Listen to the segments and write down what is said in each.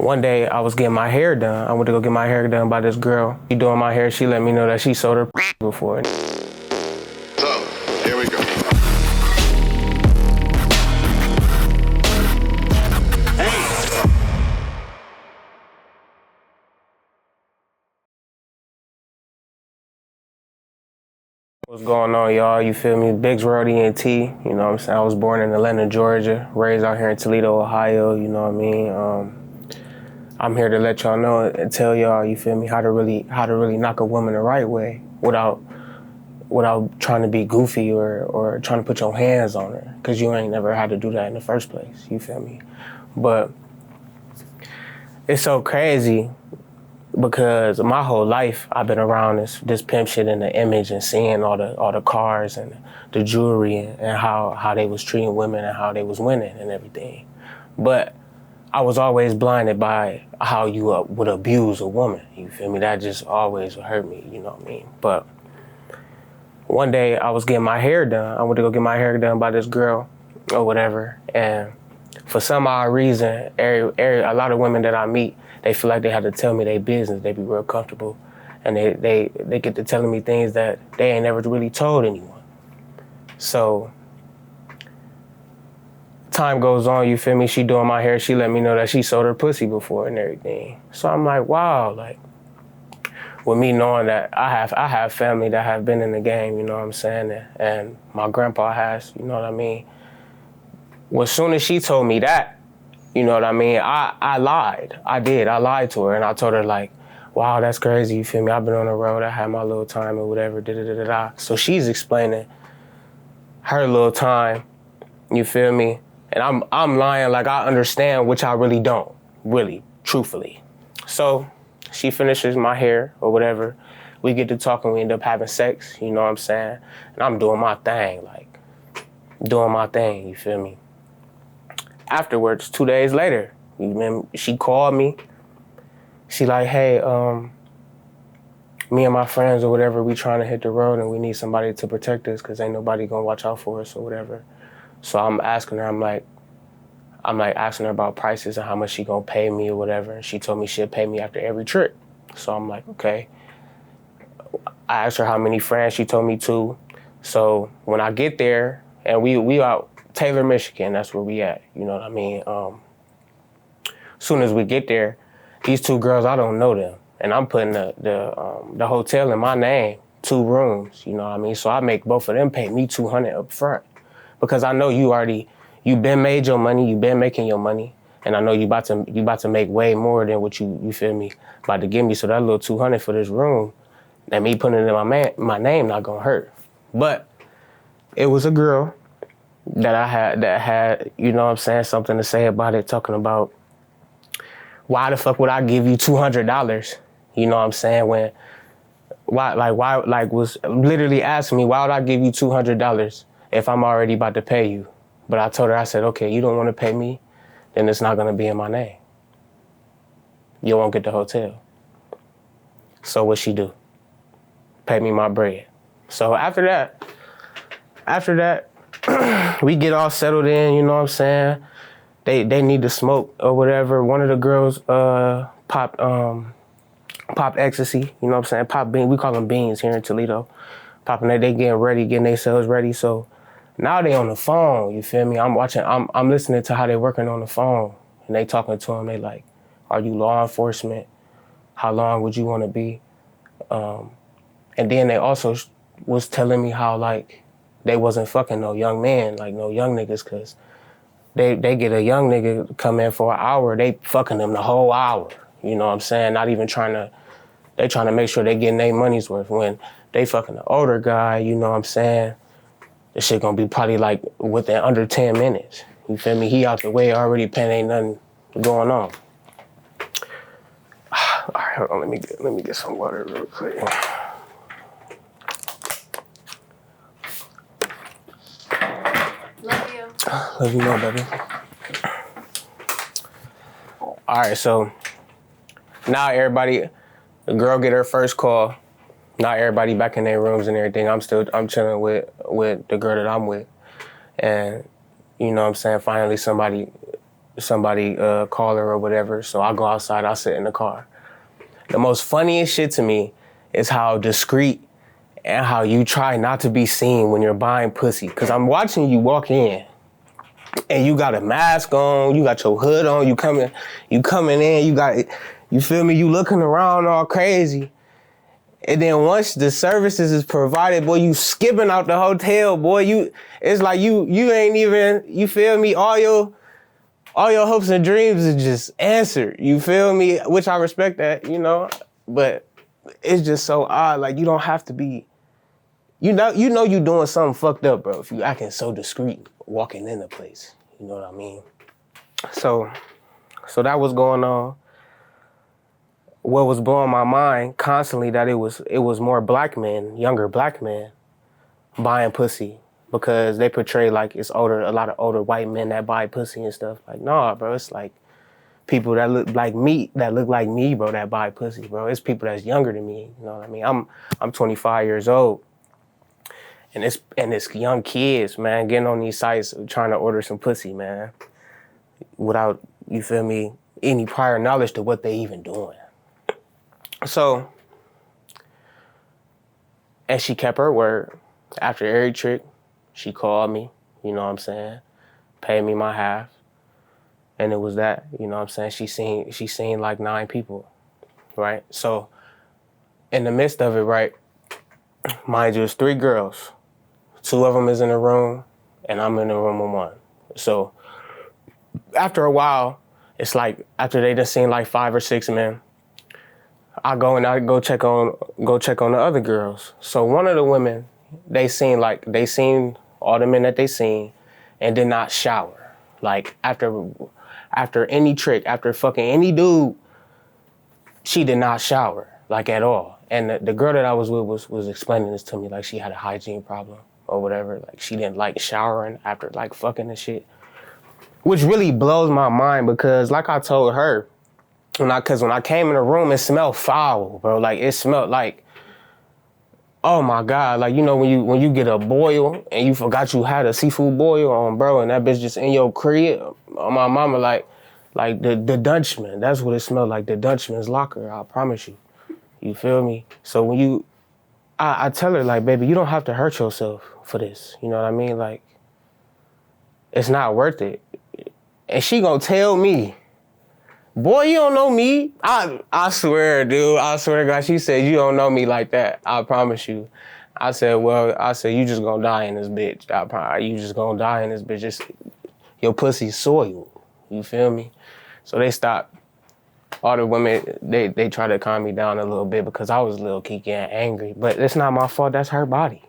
One day I was getting my hair done. I went to go get my hair done by this girl. She doing my hair, she let me know that she sold her before. So, here we go. What's going on, y'all? You feel me? Biggs Road ENT, you know what I'm saying? I was born in Atlanta, Georgia, raised out here in Toledo, Ohio, you know what I mean? I'm here to let y'all know and tell y'all, you feel me, how to really knock a woman the right way without trying to be goofy or trying to put your hands on her, because you ain't never had to do that in the first place, you feel me? But it's so crazy because my whole life I've been around this pimp shit in the image and seeing all the cars and the jewelry and how they was treating women and how they was winning and everything. But I was always blinded by how you would abuse a woman, you feel me? That just always hurt me, you know what I mean? But one day I was getting my hair done. I went to go get my hair done by this girl or whatever, and for some odd reason, a lot of women that I meet, they feel like they have to tell me their business. They be real comfortable, and they get to telling me things that they ain't never really told anyone. So time goes on, you feel me? She doing my hair. She let me know that she sold her pussy before and everything. So I'm like, wow, like with me knowing that I have family that have been in the game, you know what I'm saying, and my grandpa has, you know what I mean. Well, as soon as she told me that, you know what I mean, I lied. I lied to her, and I told her like, wow, that's crazy, you feel me? I've been on the road, I had my little time or whatever, da-da-da-da-da. So she's explaining her little time, you feel me? And I'm lying like I understand, which I really don't, really, truthfully. So she finishes my hair or whatever. We get to talking, we end up having sex, you know what I'm saying? And I'm doing my thing, like, doing my thing, you feel me? Afterwards, 2 days later, she called me. She like, hey, me and my friends or whatever, we trying to hit the road and we need somebody to protect us because ain't nobody gonna watch out for us or whatever. So I'm asking her, I'm like asking her about prices and how much she gonna pay me or whatever. And she told me she'd pay me after every trip. So I'm like, okay. I asked her how many friends, she told me 2. So when I get there, and we out Taylor, Michigan, that's where we at, you know what I mean? Soon as we get there, these 2 girls, I don't know them. And I'm putting the hotel in my name, 2 rooms, you know what I mean? So I make both of them pay me $200 up front. Because I know you been made your money, you been making your money, and I know you about to make way more than what you feel me, about to give me. So that little $200 for this room, and me putting it in my name not gonna hurt. But it was a girl that had, you know what I'm saying, something to say about it, talking about why the fuck would I give you $200? You know what I'm saying? Why was literally asking me, why would I give you $200 if I'm already about to pay you? But I told her, I said, okay, you don't want to pay me, then it's not going to be in my name. You won't get the hotel. So what she do? Pay me my bread. So after that, we get all settled in, you know what I'm saying? They need to smoke or whatever. One of the girls popped ecstasy, you know what I'm saying? Pop bean, we call them beans here in Toledo. Popping that, they getting ready, getting themselves ready. So now they on the phone, you feel me? I'm listening to how they working on the phone, and they talking to them. They like, are you law enforcement? How long would you want to be? And then they also was telling me how like they wasn't fucking no young man, like no young niggas, cause they get a young nigga come in for an hour, they fucking them the whole hour. You know what I'm saying? Not even they trying to make sure they getting their money's worth. When they fucking an older guy, you know what I'm saying? This shit gonna be probably like within under 10 minutes. You feel me? He out the way already, paying, ain't nothing going on. All right, hold on, let me get some water real quick. Love you. Love you more, baby. All right, so now everybody, the girl get her first call. Now everybody back in their rooms and everything. I'm chilling with the girl that I'm with. And you know what I'm saying, finally somebody somebody call her or whatever. So I go outside, I sit in the car. The most funniest shit to me is how discreet and how you try not to be seen when you're buying pussy. Cause I'm watching you walk in and you got a mask on, you got your hood on, you coming in, you feel me, you looking around all crazy. And then once the services is provided, boy, you skipping out the hotel, boy. It's like you ain't even, you feel me? All your hopes and dreams is just answered. You feel me? Which I respect that, you know. But it's just so odd. Like you don't have to be. You know you doing something fucked up, bro. If you acting so discreet, walking in the place. You know what I mean? So that was going on. What was blowing my mind constantly that it was more black men, younger black men, buying pussy because they portray like it's a lot of older white men that buy pussy and stuff. Like, nah, bro, it's like people that look like me, bro, that buy pussy, bro. It's people that's younger than me. You know what I mean? I'm 25 years old, and it's young kids, man, getting on these sites trying to order some pussy, man, without, you feel me, any prior knowledge to what they even doing. So, and she kept her word. After every trick, she called me, you know what I'm saying, paid me my half, and it was that, you know what I'm saying. She seen like 9 people, right? So, in the midst of it, right, mind you, it's 3 girls. 2 of them is in the room, and I'm in the room with 1. So, after a while, it's like, after they done seen like 5 or 6 men, I go check on the other girls. So one of the women, they seen all the men that they seen and did not shower. Like after any trick, after fucking any dude, she did not shower, like at all. And the girl that I was with was explaining this to me, like she had a hygiene problem or whatever. Like she didn't like showering after like fucking and shit. Which really blows my mind because like I told her, when I came in the room, it smelled foul, bro. Like it smelled like, oh my God. Like, you know, when you get a boil and you forgot you had a seafood boil on, bro, and that bitch just in your crib. My mama like the Dutchman. That's what it smelled like, the Dutchman's locker, I promise you. You feel me? So when I tell her like, baby, you don't have to hurt yourself for this. You know what I mean? Like, it's not worth it. And she gonna tell me, boy, you don't know me. I swear, dude. I swear to God, she said, you don't know me like that. I promise you. I said, you just gonna die in this bitch. You just gonna die in this bitch. Your pussy's soiled. You feel me? So they stopped. All the women, they try to calm me down a little bit because I was a little kiki and angry. But it's not my fault. That's her body.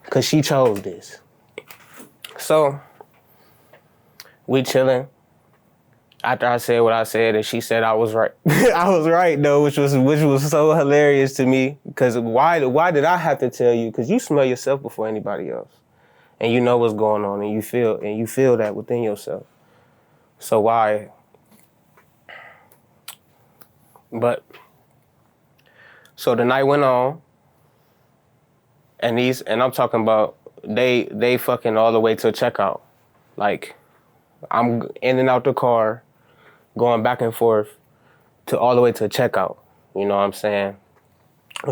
Because she chose this. So, we chilling. After I said what I said, and she said I was right. I was right though, which was so hilarious to me. Because why did I have to tell you? Because you smell yourself before anybody else, and you know what's going on, and you feel that within yourself. So why? But so the night went on, and I'm talking about they fucking all the way to checkout. Like I'm in and out the car, going back and forth to all the way to checkout. You know what I'm saying?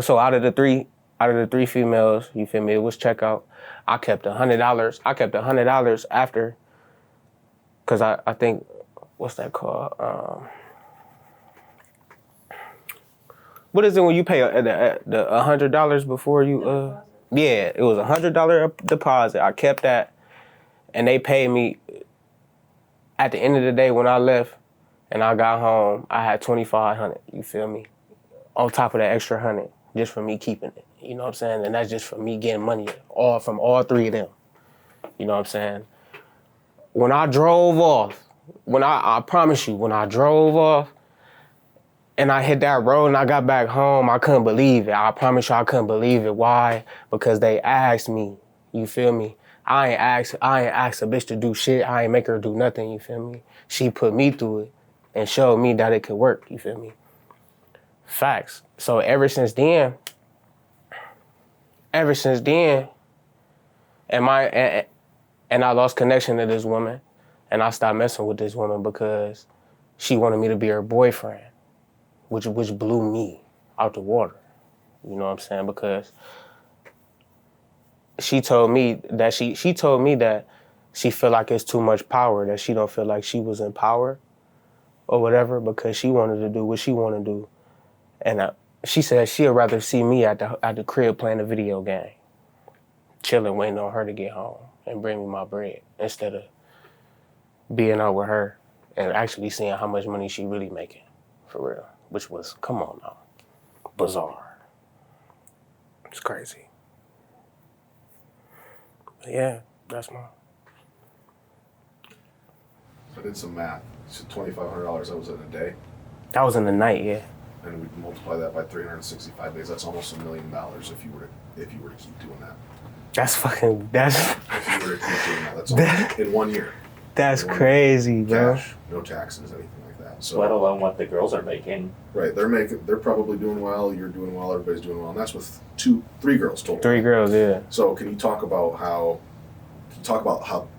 So out of the three females, you feel me, it was checkout. I kept $100. I kept $100 after, cause I think, what's that called? What is it when you pay the $100 before you? Yeah, it was $100 deposit. I kept that, and they paid me. At the end of the day, when I left and I got home, I had $2,500. You feel me? On top of that extra $100, just for me keeping it. You know what I'm saying? And that's just for me getting money from all 3 of them. You know what I'm saying? When I drove off, I promise you, when I drove off and I hit that road and I got back home, I couldn't believe it. I promise you, I couldn't believe it. Why? Because they asked me. You feel me? I ain't asked a bitch to do shit. I ain't make her do nothing, you feel me? She put me through it and showed me that it could work, you feel me? Facts. So ever since then, and I lost connection to this woman, And I stopped messing with this woman because she wanted me to be her boyfriend, which blew me out the water. You know what I'm saying? Because she told me that she feel like it's too much power, that she don't feel like she was in power or whatever because she wanted to do what she wanted to do. And she said she'd rather see me at the crib playing a video game, chilling, waiting on her to get home and bring me my bread instead of being out with her and actually seeing how much money she really making, for real. Which was, come on now, bizarre. It's crazy. But yeah, that's my... I did some math. You said $2,500, that was in a day. That was in the night, yeah. And we multiply that by 365 days. That's almost $1 million if you were to keep doing that. That's... If you were to keep doing that, that's almost, in 1 year. That's crazy, bro. Cash, no taxes, anything like that. So, let alone what the girls are making. Right, they're probably doing well. You're doing well. Everybody's doing well, and that's with 3 girls total. 3 girls, yeah. So can you talk about how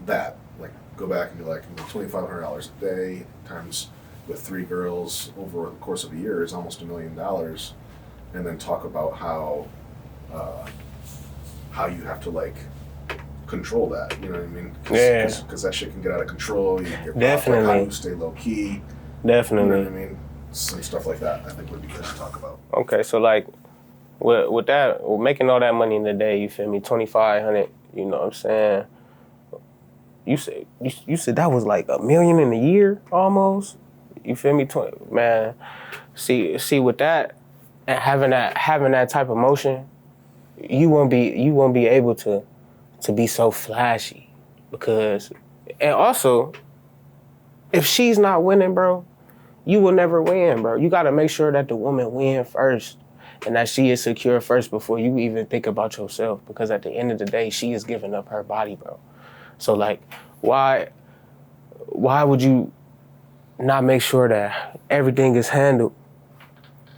that, like, go back and be like, $2,500 a day times with 3 girls over the course of a year is almost $1 million, and then talk about how you have to, like, control that, you know what I mean? Because that shit can get out of control. You get Definitely. How you stay low key. Definitely. You know what I mean? Some stuff like that I think would be good to talk about. Okay, so like with that, making all that money in the day, you feel me? 2,500. You know what I'm saying? You said that was like $1 million in a year almost. You feel me? Man, see with that and having that type of motion, you won't be able to be so flashy because, and also, if she's not winning, bro, you will never win, bro. You gotta make sure that the woman win first and that she is secure first before you even think about yourself, because at the end of the day, she is giving up her body, bro. So like, why would you not make sure that everything is handled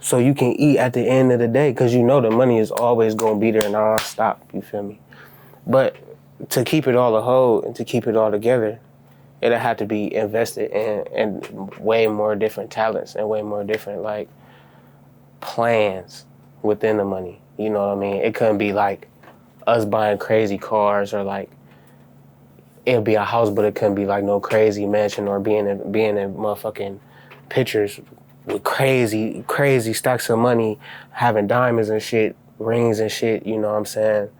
so you can eat at the end of the day? Because you know the money is always gonna be there non-stop, you feel me? But to keep it all a whole and to keep it all together, it'll have to be invested in way more different talents and way more different, like, plans within the money. You know what I mean? It couldn't be like us buying crazy cars, or like it'll be a house, but it couldn't be like no crazy mansion, or being in motherfucking pictures with crazy stacks of money, having diamonds and shit, rings and shit. You know what I'm saying?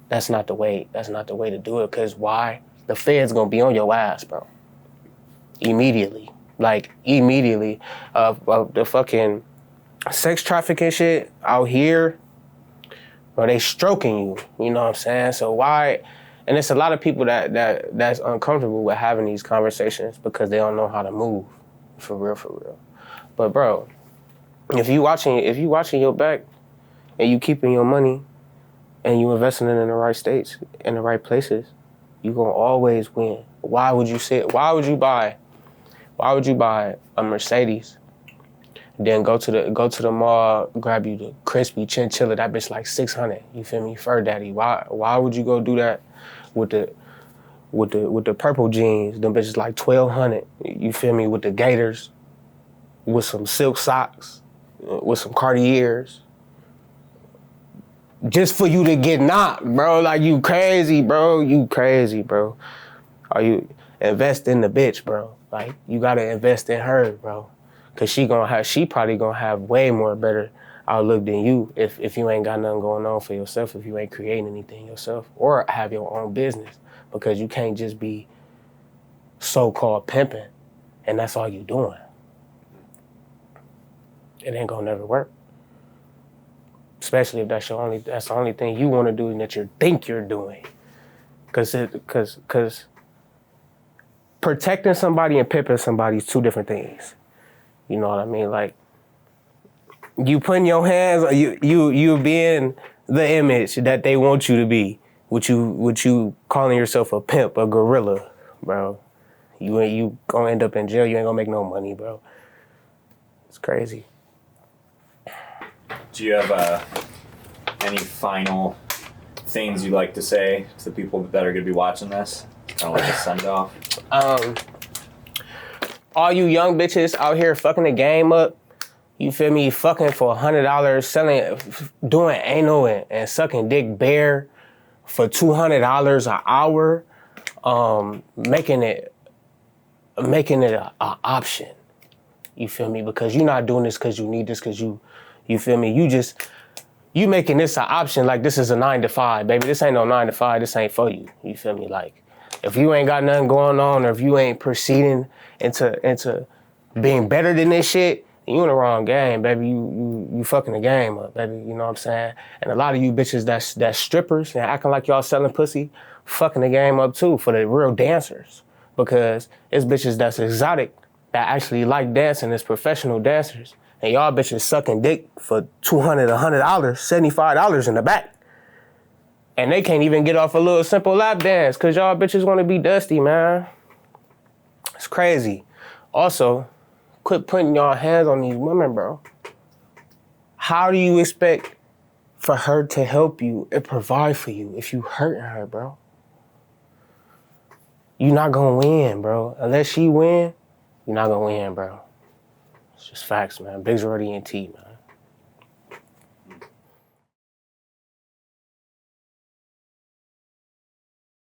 That's not the way to do it. Cause why? The Fed's gonna be on your ass, bro. Immediately. The fucking sex trafficking shit out here, bro, they stroking you. You know what I'm saying? So why? And it's a lot of people that's uncomfortable with having these conversations because they don't know how to move. For real. But bro, if you watching your back and you keeping your money and you investing it in the right states, in the right places, you gonna always win. Why would you buy a Mercedes, then go to the mall, grab you the crispy chinchilla, that bitch like $600, you feel me, fur daddy? Why would you go do that with the purple jeans, them bitches like $1,200, you feel me, with the gaiters, with some silk socks, with some Cartiers, just for you to get knocked, bro? Like, you crazy, bro. Are you invest in the bitch, bro? Like, you gotta invest in her, bro. Cause she probably gonna have way more better outlook than you if you ain't got nothing going on for yourself, if you ain't creating anything yourself, or have your own business. Because you can't just be so-called pimping and that's all you doing. It ain't gonna never work. Especially if that's the only thing you wanna do and that you think you're doing. Cause protecting somebody and pimping somebody is 2 different things. You know what I mean? Like, you putting your hands, you being the image that they want you to be. With you calling yourself a pimp, a gorilla, bro. You gonna end up in jail. You ain't gonna make no money, bro. It's crazy. Do you have any final things you'd like to say to the people that are gonna be watching this? Kind of like a send off. All you young bitches out here fucking the game up, you feel me? Fucking for $100, selling, doing anal and sucking dick bare for $200 an hour, making it a option. You feel me? Because you're not doing this because you need this, because you feel me? You making this an option like this is a 9 to 5, baby. This ain't no 9 to 5. This ain't for you. You feel me? Like, if you ain't got nothing going on, or if you ain't proceeding into being better than this shit, you in the wrong game, baby. You fucking the game up, baby. You know what I'm saying? And a lot of you bitches that's strippers and acting like y'all selling pussy, fucking the game up too for the real dancers. Because it's bitches that's exotic that actually like dancing as professional dancers. And y'all bitches sucking dick for $200, $100, $75 in the back. And they can't even get off a little simple lap dance because y'all bitches want to be dusty, man. It's crazy. Also, quit putting y'all hands on these women, bro. How do you expect for her to help you and provide for you if you hurting her, bro? You're not gonna win, bro. Unless she win, you're not gonna win, bro. It's just facts, man. Biggs already in T, man.